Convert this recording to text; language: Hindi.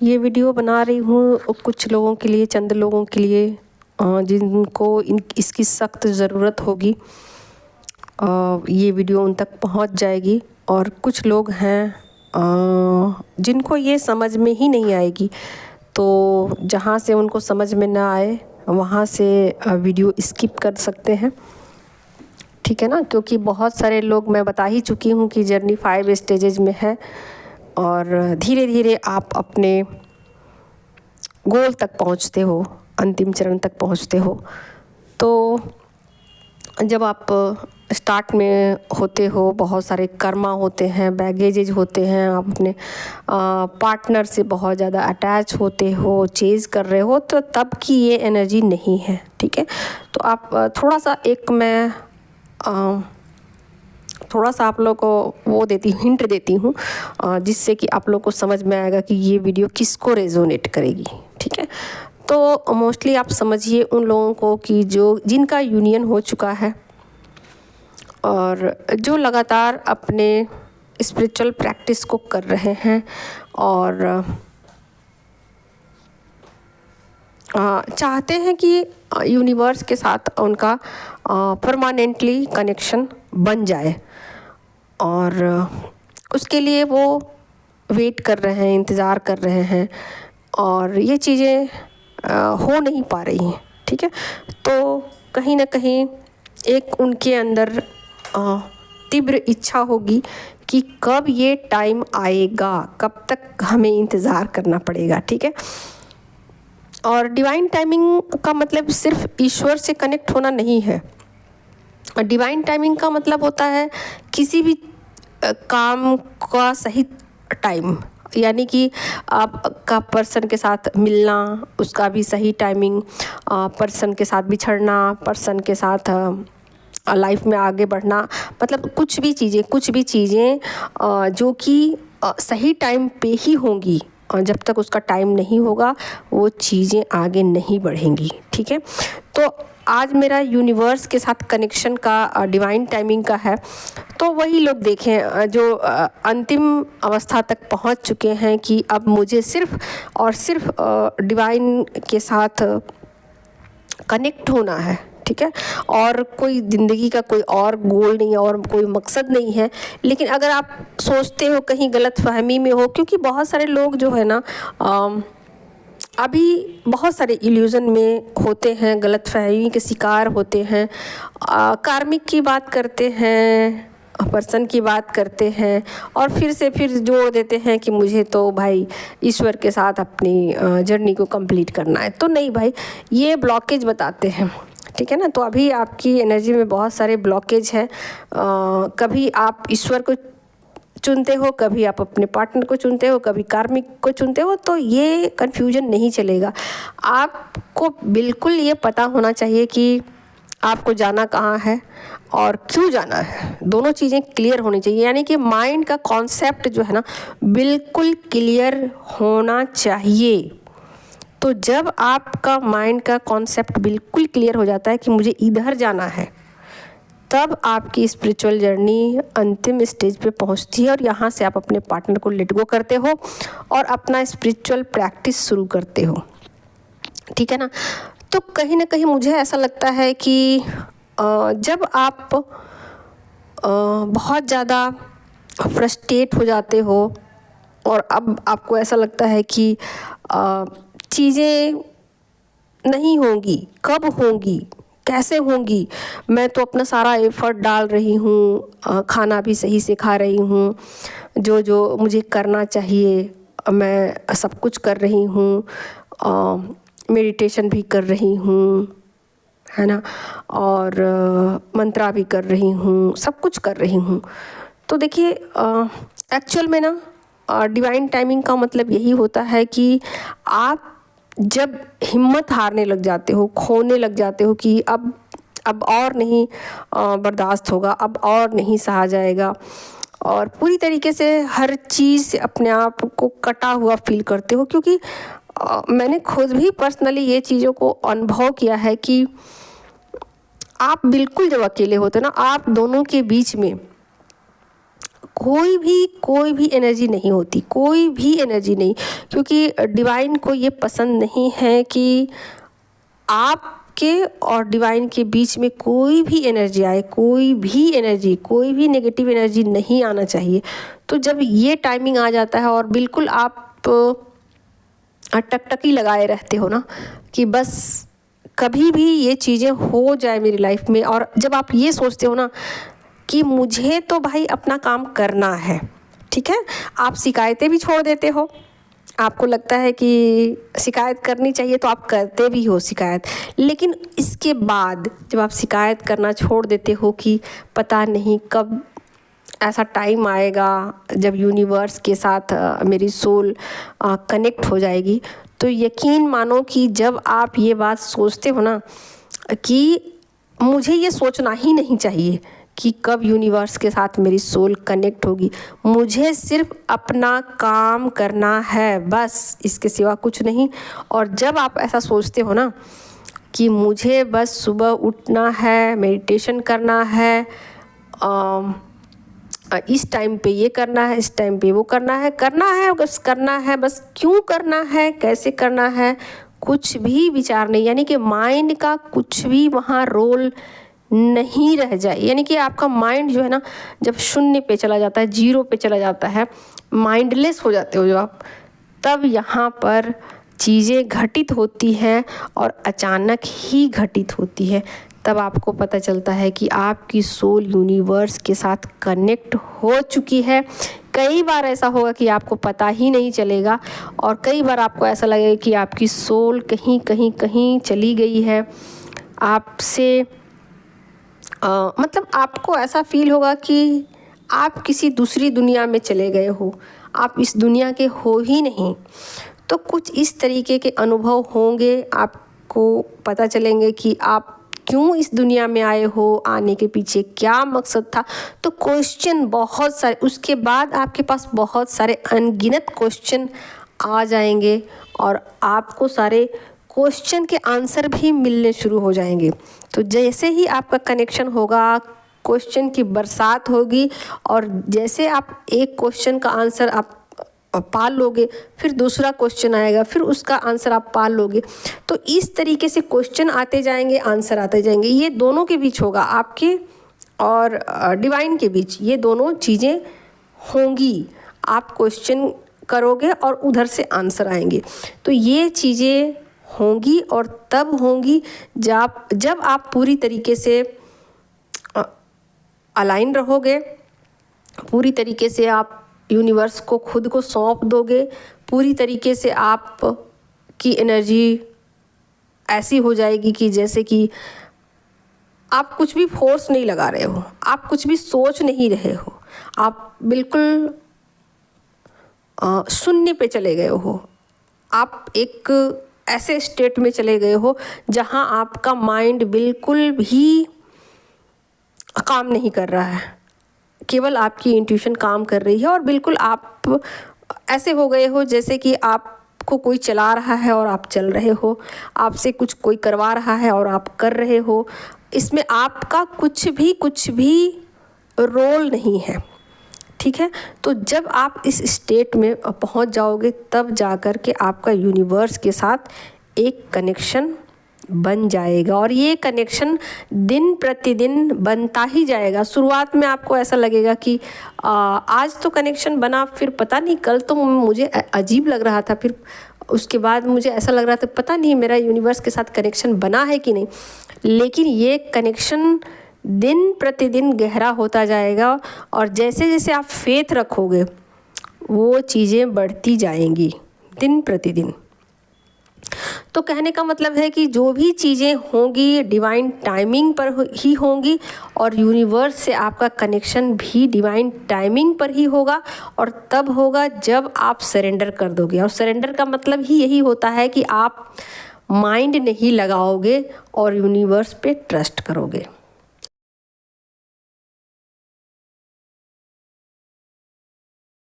ये वीडियो बना रही हूँ कुछ लोगों के लिए, चंद लोगों के लिए जिनको इसकी सख्त ज़रूरत होगी। ये वीडियो उन तक पहुँच जाएगी। और कुछ लोग हैं जिनको ये समझ में ही नहीं आएगी, तो जहाँ से उनको समझ में ना आए वहाँ से वीडियो स्किप कर सकते हैं, ठीक है ना। क्योंकि बहुत सारे लोग, मैं बता ही चुकी हूँ कि जर्नी 5 स्टेजेज में है और धीरे धीरे आप अपने गोल तक पहुँचते हो, अंतिम चरण तक पहुँचते हो। तो जब आप स्टार्ट में होते हो, बहुत सारे कर्मा होते हैं, बैगेजेज होते हैं, आप अपने पार्टनर से बहुत ज़्यादा अटैच होते हो, चेज़ कर रहे हो, तो तब की ये एनर्जी नहीं है, ठीक है। तो आप थोड़ा सा थोड़ा सा आप लोग को वो हिंट देती हूँ जिससे कि आप लोग को समझ में आएगा कि ये वीडियो किसको रेजोनेट करेगी, ठीक है। तो मोस्टली आप समझिए उन लोगों को कि जिनका यूनियन हो चुका है और जो लगातार अपने स्पिरिचुअल प्रैक्टिस को कर रहे हैं और चाहते हैं कि यूनिवर्स के साथ उनका परमानेंटली कनेक्शन बन जाए, और उसके लिए वो वेट कर रहे हैं, इंतज़ार कर रहे हैं, और ये चीज़ें हो नहीं पा रही हैं, ठीक है। तो कहीं ना कहीं एक उनके अंदर तीव्र इच्छा होगी कि कब ये टाइम आएगा, कब तक हमें इंतज़ार करना पड़ेगा, ठीक है। और डिवाइन टाइमिंग का मतलब सिर्फ ईश्वर से कनेक्ट होना नहीं है। डिवाइन टाइमिंग का मतलब होता है किसी भी काम का सही टाइम, यानी कि आपका पर्सन के साथ मिलना, उसका भी सही टाइमिंग, पर्सन के साथ बिछड़ना, पर्सन के साथ लाइफ में आगे बढ़ना, मतलब कुछ भी चीज़ें जो कि सही टाइम पे ही होंगी, और जब तक उसका टाइम नहीं होगा वो चीज़ें आगे नहीं बढ़ेंगी, ठीक है। तो आज मेरा यूनिवर्स के साथ कनेक्शन का डिवाइन टाइमिंग का है। तो वही लोग देखें जो अंतिम अवस्था तक पहुंच चुके हैं कि अब मुझे सिर्फ और सिर्फ डिवाइन के साथ कनेक्ट होना है, ठीक है। और कोई ज़िंदगी का कोई और गोल नहीं है और कोई मकसद नहीं है। लेकिन अगर आप सोचते हो, कहीं गलत फहमी में हो, क्योंकि बहुत सारे लोग जो है ना अभी बहुत सारे इल्यूज़न में होते हैं, गलत फहमी के शिकार होते हैं, कार्मिक की बात करते हैं, पर्सन की बात करते हैं, और फिर जोड़ देते हैं कि मुझे तो भाई ईश्वर के साथ अपनी जर्नी को कंप्लीट करना है। तो नहीं भाई, ये ब्लॉकेज बताते हैं, ठीक है ना। तो अभी आपकी एनर्जी में बहुत सारे ब्लॉकेज है। कभी आप ईश्वर को चुनते हो, कभी आप अपने पार्टनर को चुनते हो, कभी कार्मिक को चुनते हो, तो ये कन्फ्यूजन नहीं चलेगा। आपको बिल्कुल ये पता होना चाहिए कि आपको जाना कहाँ है और क्यों जाना है। दोनों चीज़ें क्लियर होनी चाहिए, यानी कि माइंड का कॉन्सेप्ट जो है ना बिल्कुल क्लियर होना चाहिए। तो जब आपका माइंड का कॉन्सेप्ट बिल्कुल क्लियर हो जाता है कि मुझे इधर जाना है, तब आपकी स्पिरिचुअल जर्नी अंतिम स्टेज पे पहुंचती है, और यहाँ से आप अपने पार्टनर को लेट गो करते हो और अपना स्पिरिचुअल प्रैक्टिस शुरू करते हो, ठीक है ना। तो कहीं ना कहीं मुझे ऐसा लगता है कि जब आप बहुत ज़्यादा फ्रस्ट्रेट हो जाते हो और अब आपको ऐसा लगता है कि चीज़ें नहीं होंगी, कब होंगी, कैसे होंगी, मैं तो अपना सारा एफर्ट डाल रही हूँ, खाना भी सही से खा रही हूँ, जो मुझे करना चाहिए मैं सब कुछ कर रही हूँ, मेडिटेशन भी कर रही हूँ, है ना, और मंत्रा भी कर रही हूँ, सब कुछ कर रही हूँ। तो देखिए एक्चुअल में ना डिवाइन टाइमिंग का मतलब यही होता है कि आप जब हिम्मत हारने लग जाते हो, खोने लग जाते हो कि अब और नहीं बर्दाश्त होगा, अब और नहीं सहा जाएगा, और पूरी तरीके से हर चीज़ से अपने आप को कटा हुआ फील करते हो। क्योंकि मैंने खुद भी पर्सनली ये चीज़ों को अनुभव किया है कि आप बिल्कुल जब अकेले होते ना, आप दोनों के बीच में कोई भी एनर्जी नहीं होती, कोई भी एनर्जी नहीं, क्योंकि डिवाइन को ये पसंद नहीं है कि आपके और डिवाइन के बीच में कोई भी एनर्जी आए, कोई भी नेगेटिव एनर्जी नहीं आना चाहिए। तो जब ये टाइमिंग आ जाता है और बिल्कुल आप टकटकी लगाए रहते हो ना कि बस कभी भी ये चीज़ें हो जाए मेरी लाइफ में, और जब आप ये सोचते हो ना कि मुझे तो भाई अपना काम करना है, ठीक है, आप शिकायतें भी छोड़ देते हो, आपको लगता है कि शिकायत करनी चाहिए तो आप करते भी हो शिकायत, लेकिन इसके बाद जब आप शिकायत करना छोड़ देते हो कि पता नहीं कब ऐसा टाइम आएगा जब यूनिवर्स के साथ मेरी सोल कनेक्ट हो जाएगी, तो यकीन मानो कि जब आप ये बात सोचते हो ना कि मुझे ये सोचना ही नहीं चाहिए कि कब यूनिवर्स के साथ मेरी सोल कनेक्ट होगी, मुझे सिर्फ अपना काम करना है बस, इसके सिवा कुछ नहीं। और जब आप ऐसा सोचते हो ना कि मुझे बस सुबह उठना है, मेडिटेशन करना है, इस टाइम पे ये करना है, इस टाइम पे वो करना है बस क्यों करना है, कैसे करना है, कुछ भी विचार नहीं, यानी कि माइंड का कुछ भी वहाँ रोल नहीं रह जाए। यानी कि आपका माइंड जो है ना जब शून्य पे चला जाता है, जीरो पे चला जाता है, माइंडलेस हो जाते हो जो आप, तब यहाँ पर चीज़ें घटित होती हैं और अचानक ही घटित होती है। तब आपको पता चलता है कि आपकी सोल यूनिवर्स के साथ कनेक्ट हो चुकी है। कई बार ऐसा होगा कि आपको पता ही नहीं चलेगा, और कई बार आपको ऐसा लगेगा कि आपकी सोल कहीं चली गई है आपसे, मतलब आपको ऐसा फील होगा कि आप किसी दूसरी दुनिया में चले गए हो, आप इस दुनिया के हो ही नहीं। तो कुछ इस तरीके के अनुभव होंगे, आपको पता चलेंगे कि आप क्यों इस दुनिया में आए हो, आने के पीछे क्या मकसद था। तो क्वेश्चन बहुत सारे, उसके बाद आपके पास बहुत सारे अनगिनत क्वेश्चन आ जाएंगे और आपको सारे क्वेश्चन के आंसर भी मिलने शुरू हो जाएंगे। तो जैसे ही आपका कनेक्शन होगा, क्वेश्चन की बरसात होगी, और जैसे आप एक क्वेश्चन का आंसर आप पाल लोगे, फिर दूसरा क्वेश्चन आएगा, फिर उसका आंसर आप पाल लोगे। तो इस तरीके से क्वेश्चन आते जाएंगे, आंसर आते जाएंगे। ये दोनों के बीच होगा, आपके और डिवाइन के बीच ये दोनों चीज़ें होंगी। आप क्वेश्चन करोगे और उधर से आंसर आएंगे। तो ये चीज़ें होंगी, और तब होंगी जब आप पूरी तरीके से अलाइन रहोगे, पूरी तरीके से आप यूनिवर्स को खुद को सौंप दोगे, पूरी तरीके से आप की एनर्जी ऐसी हो जाएगी कि जैसे कि आप कुछ भी फोर्स नहीं लगा रहे हो, आप कुछ भी सोच नहीं रहे हो, आप बिल्कुल शून्य पे चले गए हो। आप एक ऐसे स्टेट में चले गए हो जहां आपका माइंड बिल्कुल भी काम नहीं कर रहा है, केवल आपकी इंट्यूशन काम कर रही है, और बिल्कुल आप ऐसे हो गए हो जैसे कि आपको कोई चला रहा है और आप चल रहे हो, आपसे कुछ कोई करवा रहा है और आप कर रहे हो। इसमें आपका कुछ भी रोल नहीं है, ठीक है। तो जब आप इस स्टेट में पहुंच जाओगे, तब जाकर के आपका यूनिवर्स के साथ एक कनेक्शन बन जाएगा, और ये कनेक्शन दिन प्रतिदिन बनता ही जाएगा। शुरुआत में आपको ऐसा लगेगा कि आज तो कनेक्शन बना, फिर पता नहीं कल तो मुझे अजीब लग रहा था, फिर उसके बाद मुझे ऐसा लग रहा था पता नहीं मेरा यूनिवर्स के साथ कनेक्शन बना है कि नहीं। लेकिन ये कनेक्शन दिन प्रतिदिन गहरा होता जाएगा, और जैसे जैसे आप फेथ रखोगे वो चीज़ें बढ़ती जाएंगी दिन प्रतिदिन। तो कहने का मतलब है कि जो भी चीज़ें होंगी डिवाइन टाइमिंग पर ही होंगी, और यूनिवर्स से आपका कनेक्शन भी डिवाइन टाइमिंग पर ही होगा, और तब होगा जब आप सरेंडर कर दोगे। और सरेंडर का मतलब ही यही होता है कि आप माइंड नहीं लगाओगे और यूनिवर्स पे ट्रस्ट करोगे।